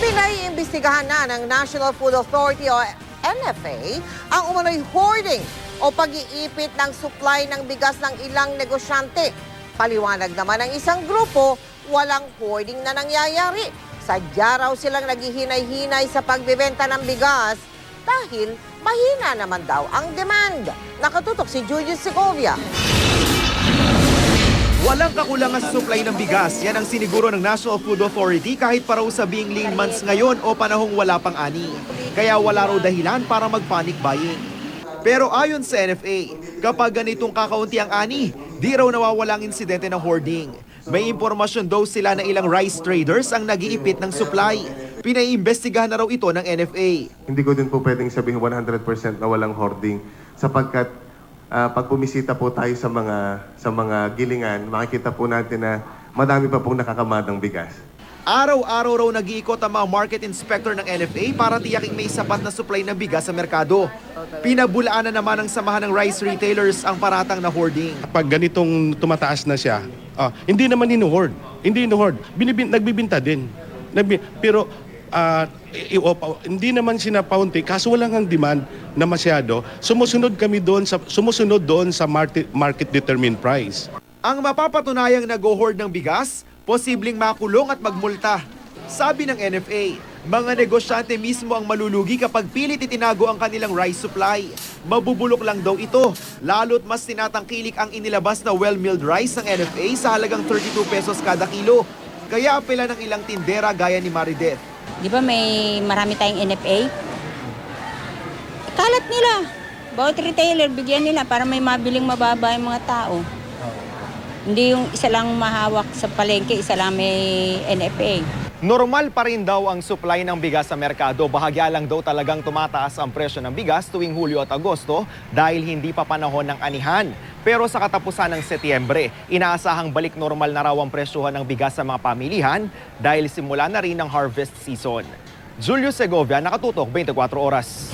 Pinaiimbestigahan na ng National Food Authority o NFA ang umano'y hoarding o pag-iipit ng supply ng bigas ng ilang negosyante. Paliwanag naman ng isang grupo, walang hoarding na nangyayari. Sadya raw silang naghihinay-hinay sa pagbebenta ng bigas dahil mahina naman daw ang demand. Nakatutok si Julius Segovia. Walang kakulangan sa supply ng bigas. Yan ang siniguro ng National Food Authority kahit pa raw sabing lean months ngayon o panahong wala pang ani. Kaya wala raw dahilan para mag-panic buying. Pero ayon sa NFA, kapag ganitong kakaunti ang ani, di raw nawawalang insidente ng hoarding. May impormasyon daw sila na ilang rice traders ang nag-iipit ng supply. Pinaiimbestigahan na raw ito ng NFA. Hindi ko din po pwedeng sabihin 100% na walang hoarding sapagkat pag pumisita po tayo sa mga gilingan, makikita po natin na madami pa pong nakakamadang bigas. Araw-araw raw nag-iikot ang mga market inspector ng NFA para tiyaking may sapat na supply ng bigas sa merkado. Pinabulaan na naman ng samahan ng rice retailers ang paratang na hoarding. Pag ganitong tumataas na siya, hindi naman hinuhoard. Hindi hinuhoard. Nagbibinta din. Pero hindi naman sinapaunti kaso wala ngang demand na masyado. Sumusunod doon sa market determined price. Ang mapapatunayang nag-hoard ng bigas, posibleng makulong at magmulta. Sabi ng NFA, mga negosyante mismo ang malulugi kapag pilit itinago ang kanilang rice supply. Mabubulok lang daw ito, lalo't mas tinatangkilik ang inilabas na well-milled rice ng NFA sa halagang 32 pesos kada kilo. Kaya apela ng ilang tindera gaya ni Marideth. Di ba may marami tayong NFA? Kalat nila. Bawat retailer, bigyan nila para may mabiling mababa yung mga tao. Hindi yung isa lang mahawak sa palengke, isa lang may NFA. Normal pa rin daw ang supply ng bigas sa merkado. Bahagya lang daw talagang tumataas ang presyo ng bigas tuwing Hulyo at Agosto dahil hindi pa panahon ng anihan. Pero sa katapusan ng Setyembre, inaasahang balik normal na raw ang presyohan ng bigas sa mga pamilihan dahil simula na rin ang harvest season. Julius Segovia, Nakatutok, 24 Oras.